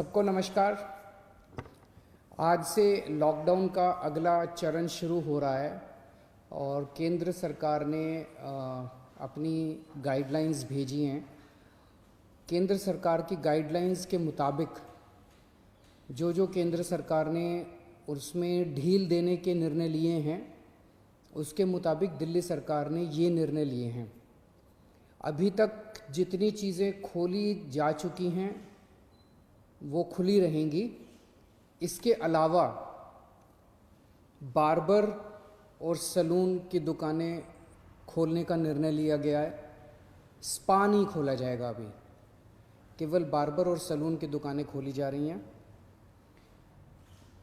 सबको नमस्कार। आज से लॉकडाउन का अगला चरण शुरू हो रहा है और केंद्र सरकार ने अपनी गाइडलाइंस भेजी हैं। केंद्र सरकार की गाइडलाइंस के मुताबिक जो केंद्र सरकार ने उसमें ढील देने के निर्णय लिए हैं, उसके मुताबिक दिल्ली सरकार ने ये निर्णय लिए हैं। अभी तक जितनी चीज़ें खोली जा चुकी हैं वो खुली रहेंगी। इसके अलावा बार्बर और सैलून की दुकानें खोलने का निर्णय लिया गया है। स्पा नहीं खोला जाएगा, अभी केवल बार्बर और सैलून की दुकानें खोली जा रही हैं।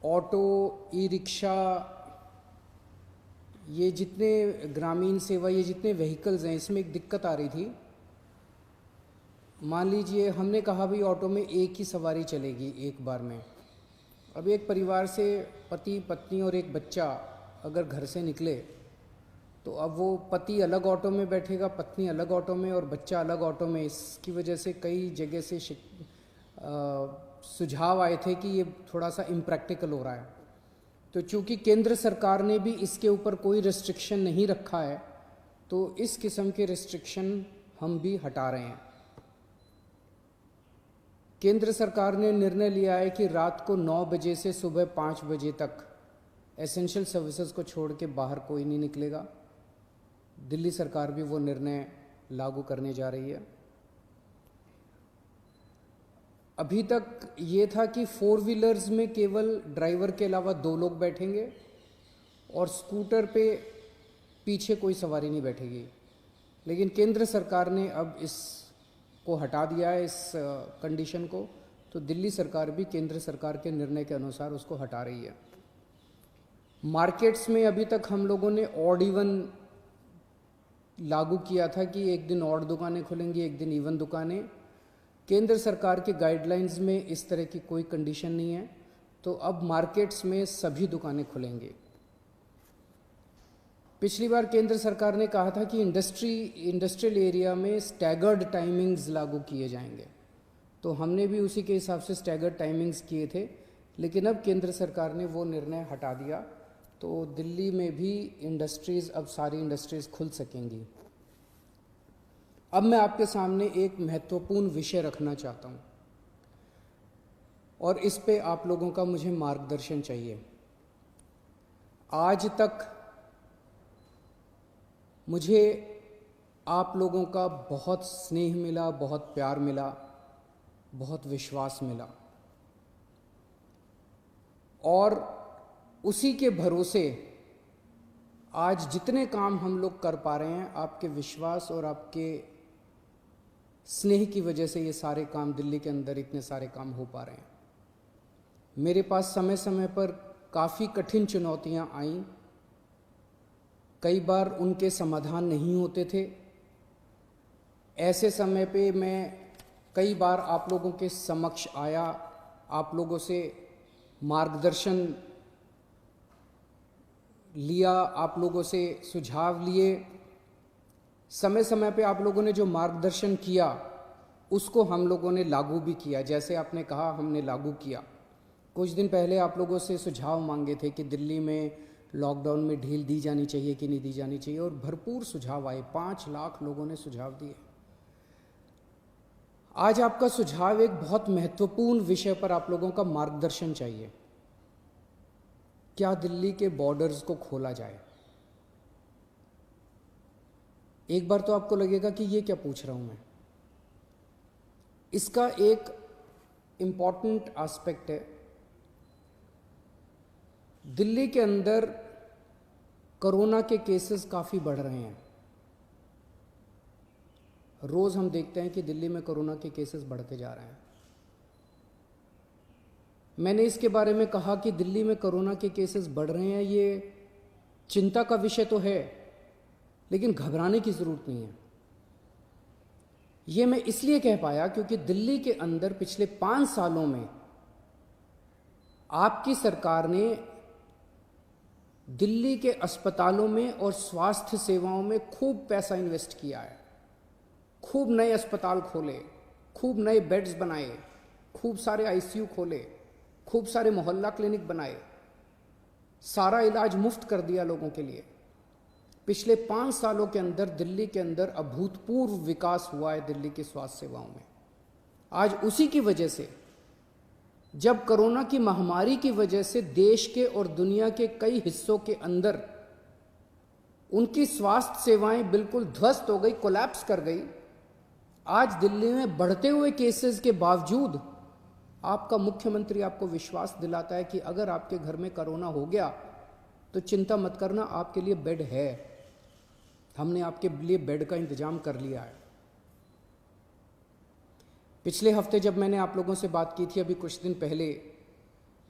ऑटो, ई रिक्शा, ये जितने ग्रामीण सेवा, ये जितने व्हीकल्स हैं, इसमें एक दिक्कत आ रही थी। मान लीजिए हमने कहा भाई ऑटो में एक ही सवारी चलेगी एक बार में। अब एक परिवार से पति पत्नी और एक बच्चा अगर घर से निकले तो अब वो पति अलग ऑटो में बैठेगा, पत्नी अलग ऑटो में और बच्चा अलग ऑटो में। इसकी वजह से कई जगह से सुझाव आए थे कि ये थोड़ा सा इम्प्रैक्टिकल हो रहा है। तो चूंकि केंद्र सरकार ने भी इसके ऊपर कोई रिस्ट्रिक्शन नहीं रखा है, तो इस किस्म के रिस्ट्रिक्शन हम भी हटा रहे हैं। केंद्र सरकार ने निर्णय लिया है कि रात को 9 बजे से सुबह 5 बजे तक एसेंशियल सर्विसेज को छोड़ के बाहर कोई नहीं निकलेगा। दिल्ली सरकार भी वो निर्णय लागू करने जा रही है। अभी तक ये था कि 4 व्हीलर्स में केवल ड्राइवर के अलावा 2 लोग बैठेंगे और स्कूटर पे पीछे कोई सवारी नहीं बैठेगी, लेकिन केंद्र सरकार ने अब इस को हटा दिया है, इस कंडीशन को। तो दिल्ली सरकार भी केंद्र सरकार के निर्णय के अनुसार उसको हटा रही है। मार्केट्स में अभी तक हम लोगों ने ऑड इवन लागू किया था कि एक दिन ऑड दुकानें खुलेंगी, एक दिन इवन दुकानें। केंद्र सरकार के गाइडलाइंस में इस तरह की कोई कंडीशन नहीं है, तो अब मार्केट्स में सभी दुकानें खुलेंगी। पिछली बार केंद्र सरकार ने कहा था कि इंडस्ट्रियल एरिया में स्टैगर्ड टाइमिंग्स लागू किए जाएंगे, तो हमने भी उसी के हिसाब से स्टैगर्ड टाइमिंग्स किए थे। लेकिन अब केंद्र सरकार ने वो निर्णय हटा दिया, तो दिल्ली में भी इंडस्ट्रीज़, अब सारी इंडस्ट्रीज़ खुल सकेंगी। अब मैं आपके सामने एक महत्वपूर्ण विषय रखना चाहता हूँ और इस पे आप लोगों का मुझे मार्गदर्शन चाहिए। आज तक मुझे आप लोगों का बहुत स्नेह मिला, बहुत प्यार मिला, बहुत विश्वास मिला, और उसी के भरोसे आज जितने काम हम लोग कर पा रहे हैं, आपके विश्वास और आपके स्नेह की वजह से ये सारे काम, दिल्ली के अंदर इतने सारे काम हो पा रहे हैं। मेरे पास समय समय पर काफ़ी कठिन चुनौतियां आईं, कई बार उनके समाधान नहीं होते थे। ऐसे समय पे मैं कई बार आप लोगों के समक्ष आया, आप लोगों से मार्गदर्शन लिया, आप लोगों से सुझाव लिए। समय समय पे आप लोगों ने जो मार्गदर्शन किया उसको हम लोगों ने लागू भी किया। जैसे आपने कहा, हमने लागू किया। कुछ दिन पहले आप लोगों से सुझाव मांगे थे कि दिल्ली में लॉकडाउन में ढील दी जानी चाहिए कि नहीं दी जानी चाहिए, और भरपूर सुझाव आए। 5 लाख लोगों ने सुझाव दिए। आज आपका सुझाव एक बहुत महत्वपूर्ण विषय पर आप लोगों का मार्गदर्शन चाहिए। क्या दिल्ली के बॉर्डर्स को खोला जाए? एक बार तो आपको लगेगा कि ये क्या पूछ रहा हूं मैं। इसका एक इंपॉर्टेंट एस्पेक्ट है, दिल्ली के अंदर कोरोना के केसेस काफ़ी बढ़ रहे हैं। रोज़ हम देखते हैं कि दिल्ली में कोरोना के केसेस बढ़ते जा रहे हैं। मैंने इसके बारे में कहा कि दिल्ली में कोरोना के केसेस बढ़ रहे हैं, ये चिंता का विषय तो है, लेकिन घबराने की ज़रूरत नहीं है। ये मैं इसलिए कह पाया क्योंकि दिल्ली के अंदर पिछले 5 सालों में आपकी सरकार ने दिल्ली के अस्पतालों में और स्वास्थ्य सेवाओं में खूब पैसा इन्वेस्ट किया है। खूब नए अस्पताल खोले, खूब नए बेड्स बनाए, खूब सारे आईसीयू खोले, खूब सारे मोहल्ला क्लिनिक बनाए, सारा इलाज मुफ्त कर दिया लोगों के लिए। पिछले 5 सालों के अंदर दिल्ली के अंदर अभूतपूर्व विकास हुआ है दिल्ली की स्वास्थ्य सेवाओं में। आज उसी की वजह से, जब कोरोना की महामारी की वजह से देश के और दुनिया के कई हिस्सों के अंदर उनकी स्वास्थ्य सेवाएं बिल्कुल ध्वस्त हो गई, कोलैप्स कर गई, आज दिल्ली में बढ़ते हुए केसेस के बावजूद आपका मुख्यमंत्री आपको विश्वास दिलाता है कि अगर आपके घर में कोरोना हो गया तो चिंता मत करना, आपके लिए बेड है, हमने आपके लिए बेड का इंतजाम कर लिया है। पिछले हफ्ते जब मैंने आप लोगों से बात की थी, अभी कुछ दिन पहले,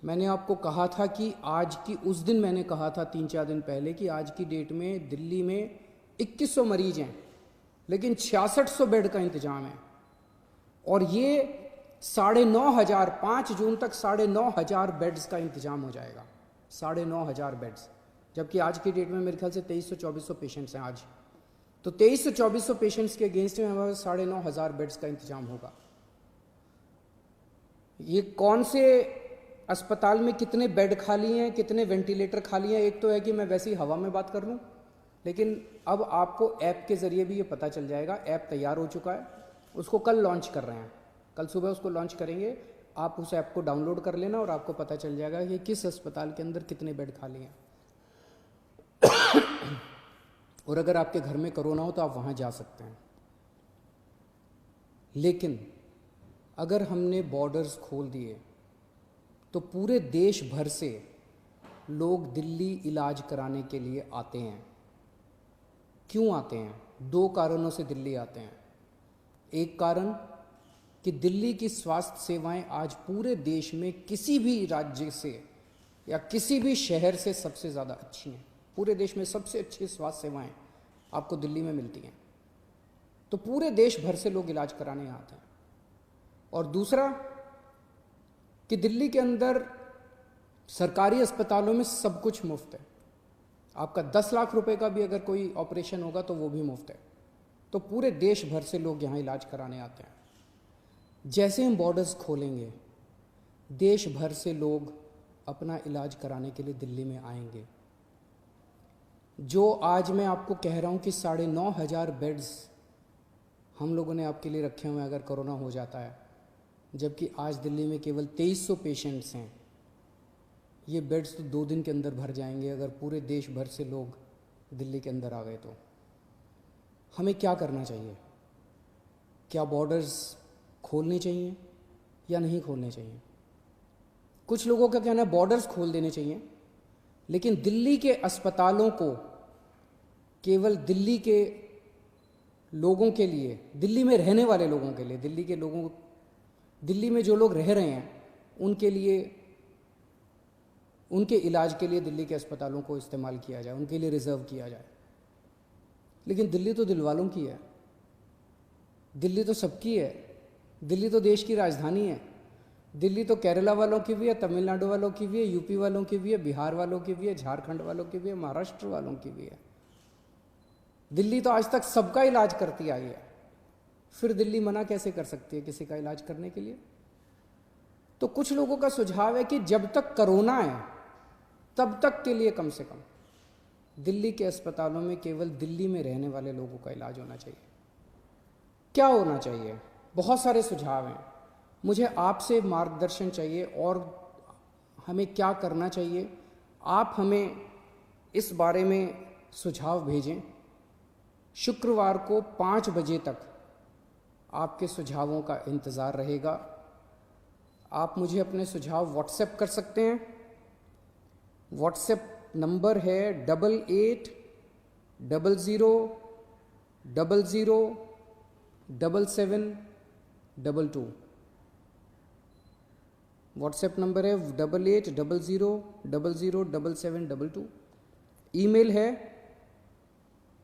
मैंने आपको कहा था कि आज की, उस दिन मैंने कहा था 3-4 दिन पहले कि आज की डेट में दिल्ली में 2100 मरीज हैं, लेकिन 6600 बेड का इंतजाम है। और ये 9,500, 5 जून तक 9,500 बेड्स का इंतजाम हो जाएगा, 9,500 बेड्स। जबकि आज की डेट में मेरे ख्याल से 2300-2400 पेशेंट्स हैं आज। तो 2300-2400 पेशेंट्स के अगेंस्ट में हमारे 9,500 बेड्स का इंतजाम होगा। ये कौन से अस्पताल में कितने बेड खाली हैं, कितने वेंटिलेटर खाली हैं, एक तो है कि मैं वैसी हवा में बात कर लूँ, लेकिन अब आपको ऐप के ज़रिए भी ये पता चल जाएगा। ऐप तैयार हो चुका है, उसको कल लॉन्च कर रहे हैं, कल सुबह उसको लॉन्च करेंगे। आप उस ऐप को डाउनलोड कर लेना और आपको पता चल जाएगा कि किस अस्पताल के अंदर कितने बेड खाली हैं। और अगर आपके घर में कोरोना हो तो आप वहाँ जा सकते हैं। लेकिन अगर हमने बॉर्डर्स खोल दिए तो पूरे देश भर से लोग दिल्ली इलाज कराने के लिए आते हैं। क्यों आते हैं? 2 कारणों से दिल्ली आते हैं। एक कारण कि दिल्ली की स्वास्थ्य सेवाएं आज पूरे देश में किसी भी राज्य से या किसी भी शहर से सबसे ज़्यादा अच्छी हैं। पूरे देश में सबसे अच्छी स्वास्थ्य सेवाएं आपको दिल्ली में मिलती हैं, तो पूरे देश भर से लोग इलाज कराने आते हैं। और दूसरा कि दिल्ली के अंदर सरकारी अस्पतालों में सब कुछ मुफ्त है। आपका 10 लाख रुपए का भी अगर कोई ऑपरेशन होगा तो वो भी मुफ्त है। तो पूरे देश भर से लोग यहाँ इलाज कराने आते हैं। जैसे हम बॉर्डर्स खोलेंगे, देश भर से लोग अपना इलाज कराने के लिए दिल्ली में आएंगे। जो आज मैं आपको कह रहा हूँ कि 9,500 बेड्स हम लोगों ने आपके लिए रखे हुए हैं अगर कोरोना हो जाता है, जबकि आज दिल्ली में केवल 2300 पेशेंट्स हैं। ये बेड्स तो 2 दिन के अंदर भर जाएंगे अगर पूरे देश भर से लोग दिल्ली के अंदर आ गए तो। हमें क्या करना चाहिए? क्या बॉर्डर्स खोलने चाहिए या नहीं खोलने चाहिए? कुछ लोगों का कहना है बॉर्डर्स खोल देने चाहिए, लेकिन दिल्ली के अस्पतालों को केवल दिल्ली के लोगों के लिए, दिल्ली में रहने वाले लोगों के लिए, दिल्ली के लोगों, दिल्ली में जो लोग रह रहे हैं उनके लिए, उनके इलाज के लिए दिल्ली के अस्पतालों को इस्तेमाल किया जाए, उनके लिए रिजर्व किया जाए। लेकिन दिल्ली तो दिल वालों की है, दिल्ली तो सबकी है, दिल्ली तो देश की राजधानी है। दिल्ली तो केरला वालों की भी है, तमिलनाडु वालों की भी है, यूपी वालों की भी है, बिहार वालों की भी है, झारखंड वालों की भी है, महाराष्ट्र वालों की भी है। दिल्ली तो आज तक सबका इलाज करती आई है, फिर दिल्ली मना कैसे कर सकती है किसी का इलाज करने के लिए? तो कुछ लोगों का सुझाव है कि जब तक कोरोना है तब तक के लिए कम से कम दिल्ली के अस्पतालों में केवल दिल्ली में रहने वाले लोगों का इलाज होना चाहिए। क्या होना चाहिए? बहुत सारे सुझाव हैं। मुझे आपसे मार्गदर्शन चाहिए और हमें क्या करना चाहिए। आप हमें इस बारे में सुझाव भेजें। शुक्रवार को 5 बजे तक आपके सुझावों का इंतज़ार रहेगा। आप मुझे अपने सुझाव व्हाट्सएप कर सकते हैं। व्हाट्सएप नंबर है 8800007722। व्हाट्सएप नंबर है 8800007722। ईमेल है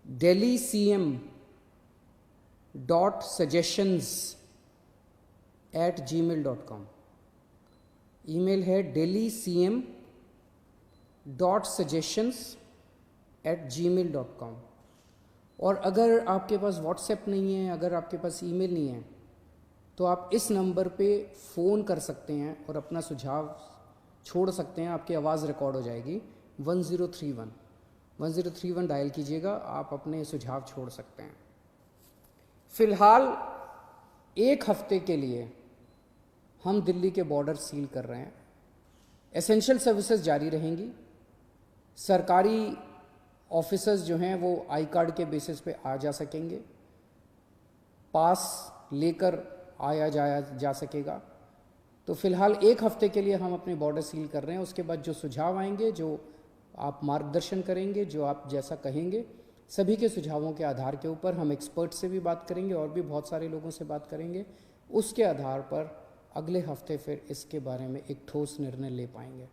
delhi.cm.suggestions@gmail.com। ईमेल है delhi.cm.suggestions@gmail.com। और अगर आपके पास व्हाट्सएप नहीं है, अगर आपके पास ईमेल नहीं है, तो आप इस नंबर पे फ़ोन कर सकते हैं और अपना सुझाव छोड़ सकते हैं। आपकी आवाज़ रिकॉर्ड हो जाएगी। 1031 डायल कीजिएगा, आप अपने सुझाव छोड़ सकते हैं। फ़िलहाल 1 हफ्ते के लिए हम दिल्ली के बॉर्डर सील कर रहे हैं। एसेंशियल सर्विसेज जारी रहेंगी। सरकारी ऑफिसर्स जो हैं वो आई कार्ड के बेसिस पे आ जा सकेंगे, पास लेकर आया जाया जा सकेगा। तो फिलहाल 1 हफ्ते के लिए हम अपने बॉर्डर सील कर रहे हैं। उसके बाद जो सुझाव आएंगे, जो आप मार्गदर्शन करेंगे, जो आप जैसा कहेंगे, सभी के सुझावों के आधार के ऊपर हम एक्सपर्ट से भी बात करेंगे और भी बहुत सारे लोगों से बात करेंगे। उसके आधार पर अगले हफ्ते फिर इसके बारे में एक ठोस निर्णय ले पाएंगे।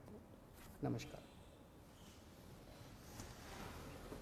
नमस्कार।